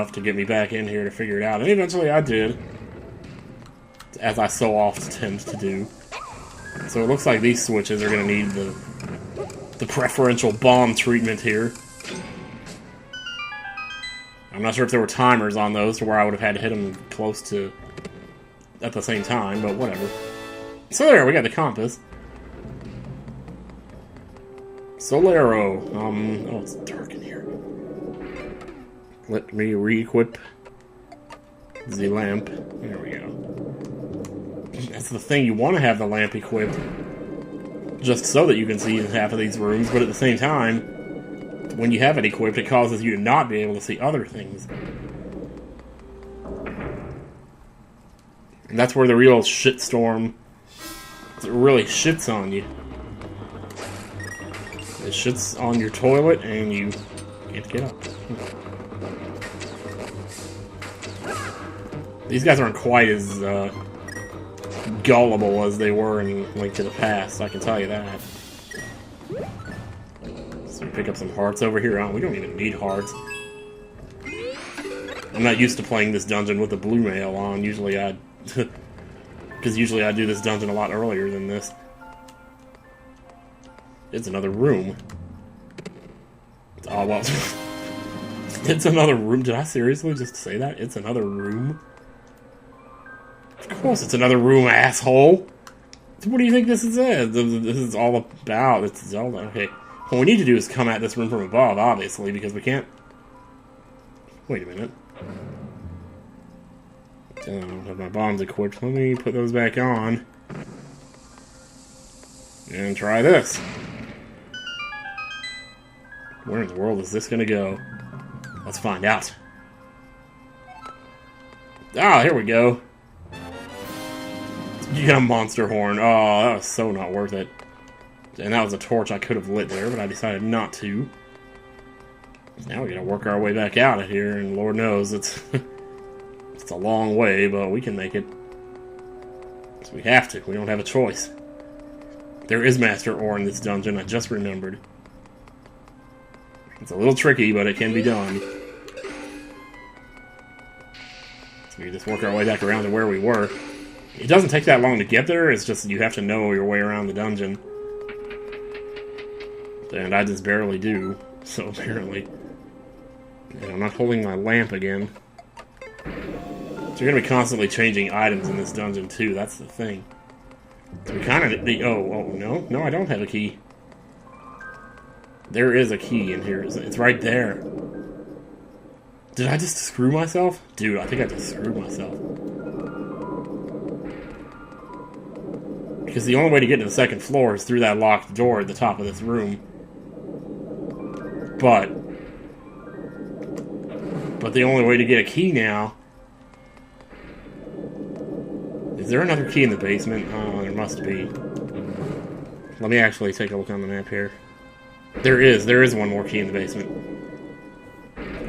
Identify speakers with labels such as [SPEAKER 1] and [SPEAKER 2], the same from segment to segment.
[SPEAKER 1] enough to get me back in here to figure it out. And eventually I did. As I so often tend to do. So it looks like these switches are going to need the preferential bomb treatment here. I'm not sure if there were timers on those to where I would have had to hit them close to at the same time, but whatever. So there, we got the compass. Solero. Oh, it's dark in here. Let me re-equip the lamp. There we go. That's the thing, you want to have the lamp equipped just so that you can see in half of these rooms, but at the same time, when you have it equipped, it causes you to not be able to see other things. And that's where the real shitstorm really shits on you. It shits on your toilet and you can't get up. These guys aren't quite as gullible as they were in Link to the Past, I can tell you that. So we pick up some hearts over here. Oh, we don't even need hearts. I'm not used to playing this dungeon with the blue mail on. Usually I... Because usually I do this dungeon a lot earlier than this. It's another room. Oh, well... It's another room. Did I seriously just say that? It's another room? Of course it's another room, asshole! What do you think this is? This is all about. It's Zelda. Okay. What we need to do is come at this room from above, obviously, because we can't... Wait a minute. I don't have my bombs equipped. Let me put those back on. And try this. Where in the world is this gonna go? Let's find out. Ah, here we go. You got a monster horn. Oh, that was so not worth it. And that was a torch I could have lit there, but I decided not to. Now we gotta work our way back out of here, and Lord knows it's it's a long way, but we can make it. So we have to. We don't have a choice. There is Master Ore in this dungeon, I just remembered. It's a little tricky, but it can be done. So we just work our way back around to where we were. It doesn't take that long to get there, it's just you have to know your way around the dungeon. And I just barely do, so apparently. And I'm not holding my lamp again. So you're going to be constantly changing items in this dungeon, too, that's the thing. So we kind of... Oh, no. No, I don't have a key. There is a key in here. It's right there. Did I just screw myself? Dude, I think I just screwed myself. Because the only way to get to the second floor is through that locked door at the top of this room. But the only way to get a key now... Is there another key in the basement? Oh, there must be. Let me actually take a look on the map here. There is one more key in the basement.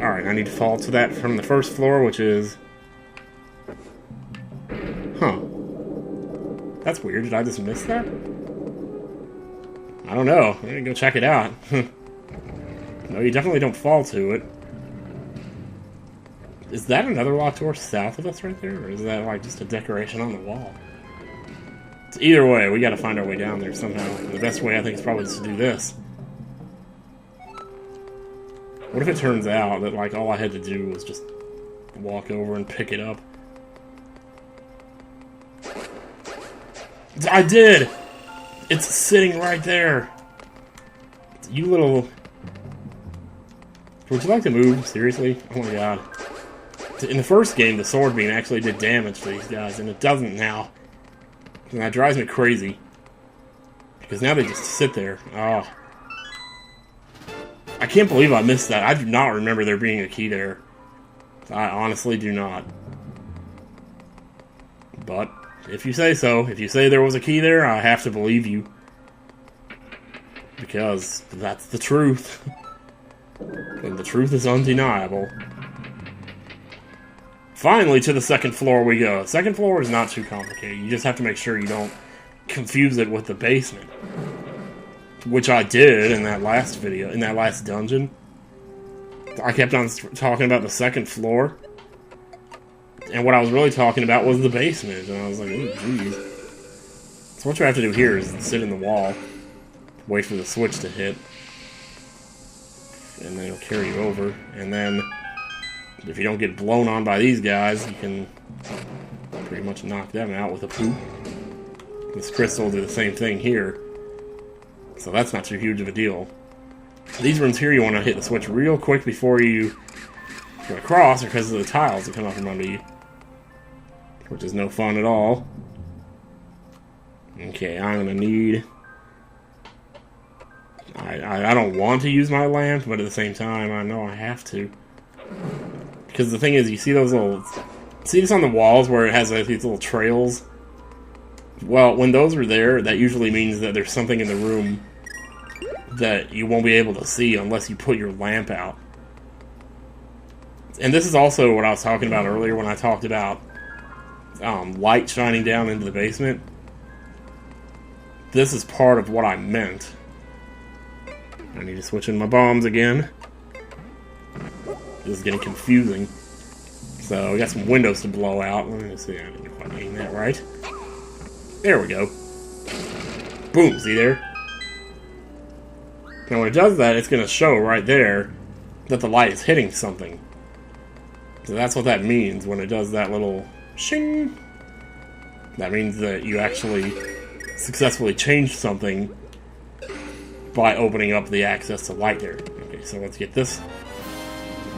[SPEAKER 1] Alright, I need to fall to that from the first floor, which is... Huh. That's weird, did I just miss that? I don't know, I'm gonna go check it out. No, you definitely don't fall to it. Is that another locked door south of us right there? Or is that like just a decoration on the wall? So either way, we gotta find our way down there somehow. And the best way I think is probably just to do this. What if it turns out that like all I had to do was just walk over and pick it up? I did! It's sitting right there! You little... Would you like to move? Seriously? Oh my god. In the first game, the sword beam actually did damage to these guys, and it doesn't now. And that drives me crazy. Because now they just sit there. Oh. I can't believe I missed that. I do not remember there being a key there. I honestly do not. But, if you say so, if you say there was a key there, I have to believe you. Because that's the truth. And the truth is undeniable. Finally, to the second floor we go. Second floor is not too complicated. You just have to make sure you don't confuse it with the basement. Which I did in that last video, in that last dungeon. I kept on talking about the second floor. And what I was really talking about was the basement. And I was like, oh, jeez. So what you have to do here is sit in the wall. Wait for the switch to hit. And then it'll carry you over. And then, if you don't get blown on by these guys, you can pretty much knock them out with a poop. This crystal will do the same thing here. So that's not too huge of a deal. These rooms here, you want to hit the switch real quick before you go across, because of the tiles that come up from under you. Which is no fun at all. Okay, I'm going to need... I don't want to use my lamp, but at the same time, I know I have to. Because the thing is, you see those little... See this on the walls where it has like, these little trails? Well, when those are there, that usually means that there's something in the room that you won't be able to see unless you put your lamp out. And this is also what I was talking about earlier when I talked about light shining down into the basement. This is part of what I meant. I need to switch in my bombs again. This is getting confusing. So, we got some windows to blow out. Let me see, I didn't quite aim that right. There we go. Boom, see there? Now when it does that, it's going to show right there that the light is hitting something. So that's what that means when it does that little shing. That means that you actually successfully changed something by opening up the access to light there. Okay, so let's get this,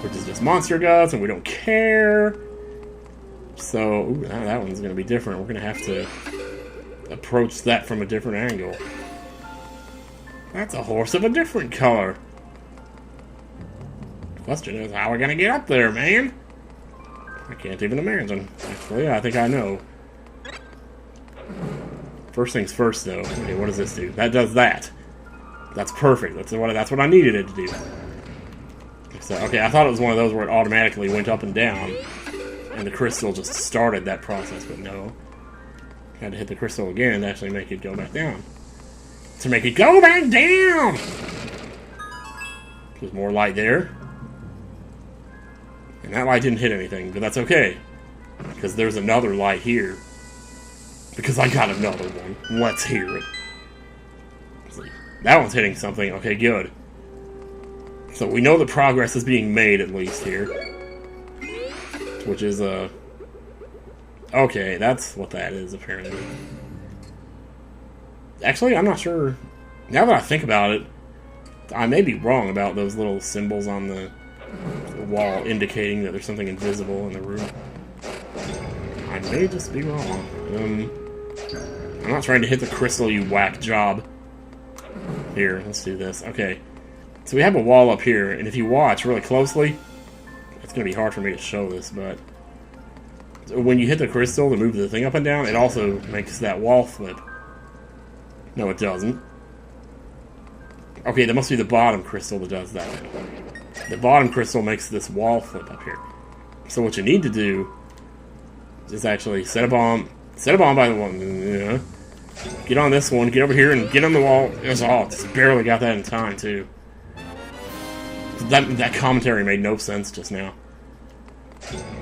[SPEAKER 1] which is just monster guts, and we don't care. So, ooh, that one's going to be different. We're going to have to approach that from a different angle. That's a horse of a different color. The question is, how are we going to get up there, man? I can't even imagine. Actually, I think I know. First things first, though. Okay, what does this do? That does that. That's perfect. That's what I needed it to do. So, okay, I thought it was one of those where it automatically went up and down, and the crystal just started that process, but no. I had to hit the crystal again to actually make it go back down. To make it go back down! There's more light there. And that light didn't hit anything, but that's okay. Because there's another light here. Because I got another one. Let's hear it. See, that one's hitting something. Okay, good. So we know the progress is being made, at least, here. Which is, okay, that's what that is, apparently. Actually, I'm not sure. Now that I think about it, I may be wrong about those little symbols on the wall indicating that there's something invisible in the room. I may just be wrong. I'm not trying to hit the crystal, you whack job. Here, let's do this. Okay. So we have a wall up here, and if you watch really closely, it's going to be hard for me to show this, but when you hit the crystal to move the thing up and down, it also makes that wall flip. No, it doesn't. Okay, that must be the bottom crystal that does that. The bottom crystal makes this wall flip up here. So what you need to do is actually set a bomb. Set a bomb by the one. Yeah. Get on this one, get over here, and get on the wall. Just barely got that in time, too. That commentary made no sense just now.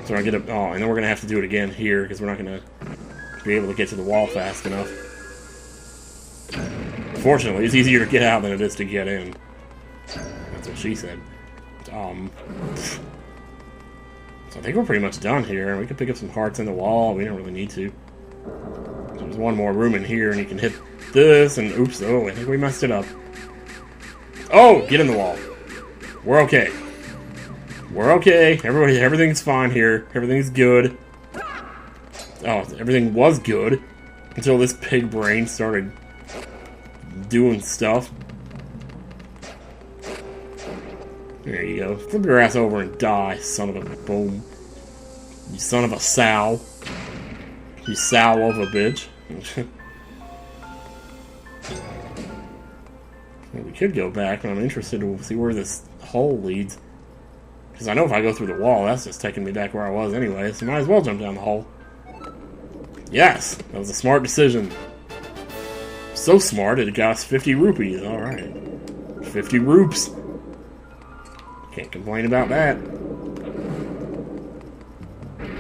[SPEAKER 1] So I get and then we're gonna have to do it again here because we're not gonna be able to get to the wall fast enough. Fortunately, it's easier to get out than it is to get in. That's what she said. So I think we're pretty much done here. We can pick up some hearts in the wall. We don't really need to. There's one more room in here, and you can hit this, and oops, oh, I think we messed it up. Oh, get in the wall. We're okay. We're okay. Everything's fine here. Everything's good. Oh, everything was good until this pig brain started doing stuff. There you go. Flip your ass over and die, son of a boom. You son of a sow. You sow of a bitch. Well, we could go back, but I'm interested to see where this hole leads. Because I know if I go through the wall, that's just taking me back where I was anyway, so might as well jump down the hole. Yes! That was a smart decision. So smart, it got us 50 rupees. Alright. 50 rupes. Can't complain about that.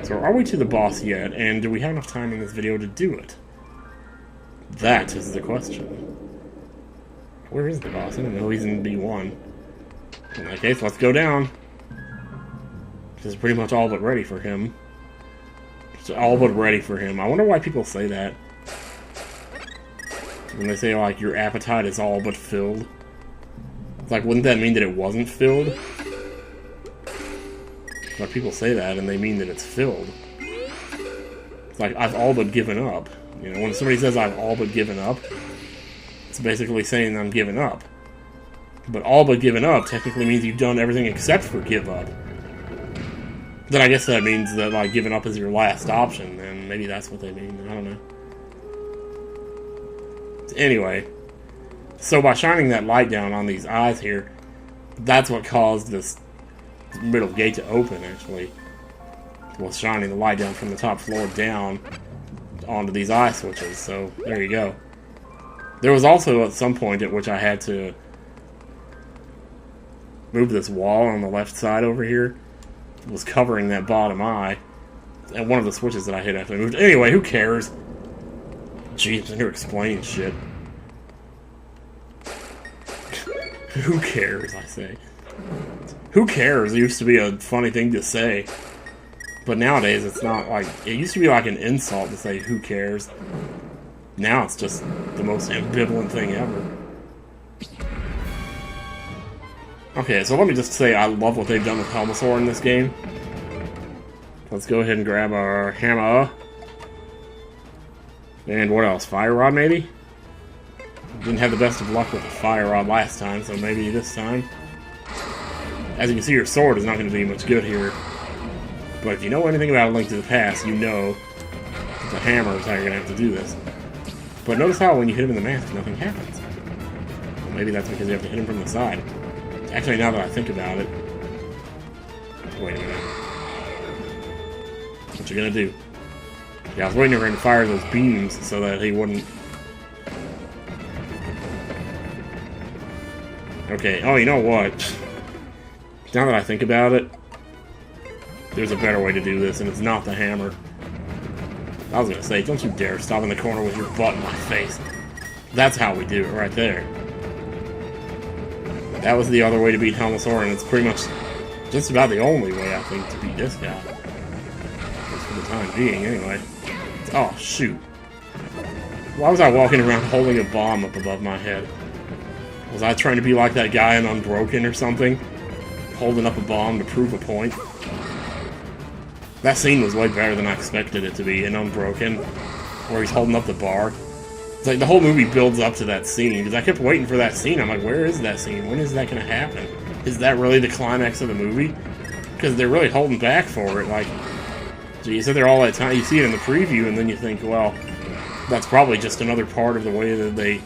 [SPEAKER 1] So are we to the boss yet, and do we have enough time in this video to do it? That is the question. Where is the boss? I don't know, he's in B1. In that case, let's go down. This is pretty much all but ready for him. It's all but ready for him. I wonder why people say that. When they say, like, your appetite is all but filled. It's like, wouldn't that mean that it wasn't filled? Like, people say that, and they mean that it's filled. It's like, I've all but given up. You know, when somebody says I've all but given up, it's basically saying I'm giving up. But all but given up technically means you've done everything except for give up. Then I guess that means that, like, giving up is your last option, and maybe that's what they mean. I don't know. Anyway, so by shining that light down on these eyes here, that's what caused this middle gate to open, actually. Was shining the light down from the top floor down onto these eye switches, so there you go. There was also at some point at which I had to move this wall on the left side over here. It was covering that bottom eye, and one of the switches that I hit after I moved. Anyway, who cares? Jeez, I'm here explaining shit. Who cares, I say. Who cares? It used to be a funny thing to say. But nowadays, it's not like... It used to be like an insult to say, who cares? Now it's just the most ambivalent thing ever. Okay, so let me just say I love what they've done with Helmasaur in this game. Let's go ahead and grab our hammer. And what else? Fire rod, maybe? Didn't have the best of luck with the fire rod last time, so maybe this time. As you can see, your sword is not going to do you much good here. But if you know anything about A Link to the Past, you know that the hammer is how you're going to have to do this. But notice how when you hit him in the mask, nothing happens. Well, maybe that's because you have to hit him from the side. Actually, now that I think about it... Wait a minute. What you gonna do? Yeah, I was waiting for him to fire those beams so that he wouldn't... Okay, oh, you know what? Now that I think about it, there's a better way to do this, and it's not the hammer. I was gonna say, don't you dare stop in the corner with your butt in my face. That's how we do it, right there. That was the other way to beat Helmasaur, and it's pretty much just about the only way, I think, to beat this guy. Just for the time being, anyway. Oh, shoot. Why was I walking around holding a bomb up above my head? Was I trying to be like that guy in Unbroken or something? Holding up a bomb to prove a point? That scene was way better than I expected it to be in Unbroken, where he's holding up the bar. It's like the whole movie builds up to that scene, because I kept waiting for that scene. I'm like, where is that scene? When is that going to happen? Is that really the climax of the movie? Because they're really holding back for it. Like, so you sit there all that time, you see it in the preview, and then you think, well, that's probably just another part of the way that they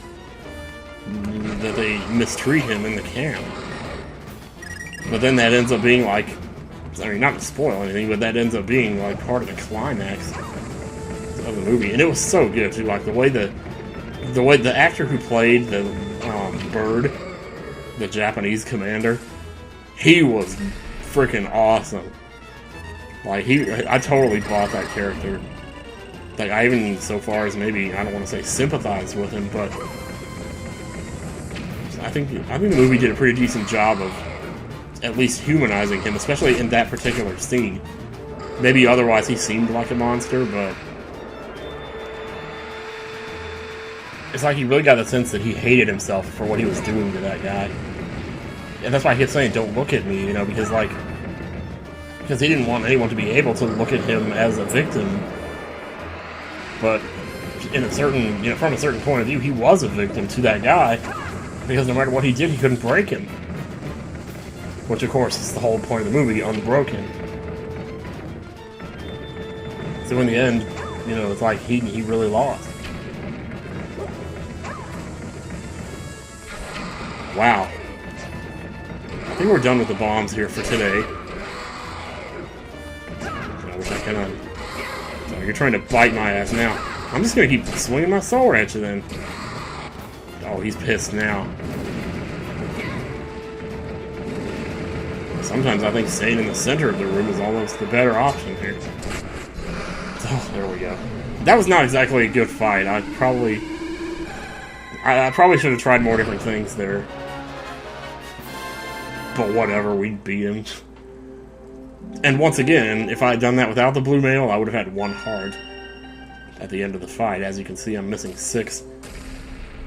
[SPEAKER 1] mistreat him in the camp. But then that ends up being like, I mean, not to spoil anything, but that ends up being like part of the climax of the movie, and it was so good too. Like the way the actor who played the bird, the Japanese commander, he was freaking awesome. Like I totally bought that character. Like I even so far as maybe I don't want to say sympathize with him, but I think the movie did a pretty decent job of at least humanizing him, especially in that particular scene. Maybe otherwise he seemed like a monster, but it's like he really got the sense that he hated himself for what he was doing to that guy. And that's why he kept saying, don't look at me, you know, because he didn't want anyone to be able to look at him as a victim. But in a certain, you know, from a certain point of view, he was a victim to that guy, because no matter what he did, he couldn't break him. Which, of course, is the whole point of the movie, Unbroken. So in the end, you know, it's like he really lost. Wow. I think we're done with the bombs here for today. I wish I could. So you're trying to bite my ass now. I'm just gonna keep swinging my sword at you then. Oh, he's pissed now. Sometimes I think staying in the center of the room is almost the better option here. Oh, there we go. That was not exactly a good fight. I probably should have tried more different things there. But whatever, we beat him. And once again, if I had done that without the blue mail, I would have had 1 heart at the end of the fight. As you can see, I'm missing 6.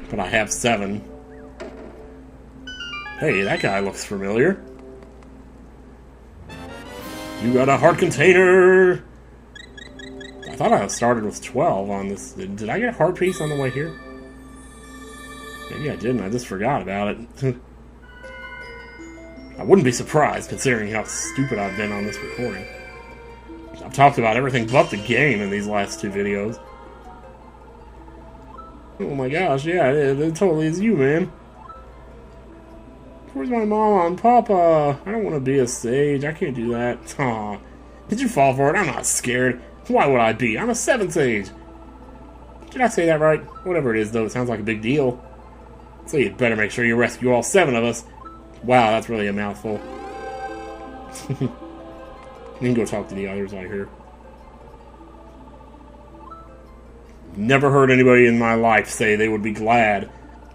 [SPEAKER 1] But I have 7. Hey, that guy looks familiar. You got a heart container! I thought I started with 12 on this. Did I get a heart piece on the way here? Maybe I didn't. I just forgot about it. I wouldn't be surprised, considering how stupid I've been on this recording. I've talked about everything but the game in these last 2 videos. Oh my gosh, yeah, it totally is you, man. Where's my mama and papa? I don't want to be a sage. I can't do that. Aw. Did you fall for it? I'm not scared. Why would I be? I'm a 7th sage. Did I say that right? Whatever it is, though, it sounds like a big deal. So you'd better make sure you rescue all 7 of us. Wow, that's really a mouthful. You can go talk to the others, I hear. Never heard anybody in my life say they would be glad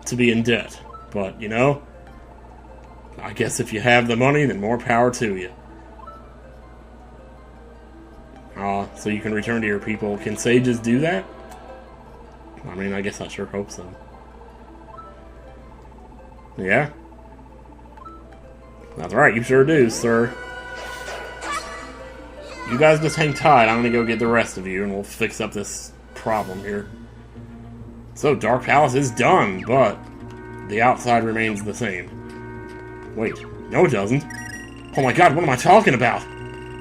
[SPEAKER 1] to be in debt. But, you know, I guess if you have the money, then more power to you. So you can return to your people. Can sages do that? I mean, I guess I sure hope so. Yeah? That's right, you sure do, sir. You guys just hang tight. I'm gonna go get the rest of you, and we'll fix up this problem here. So, Dark Palace is done, but the outside remains the same. Wait, no it doesn't. Oh my god, what am I talking about?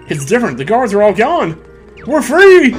[SPEAKER 1] It's different, the guards are all gone! We're free!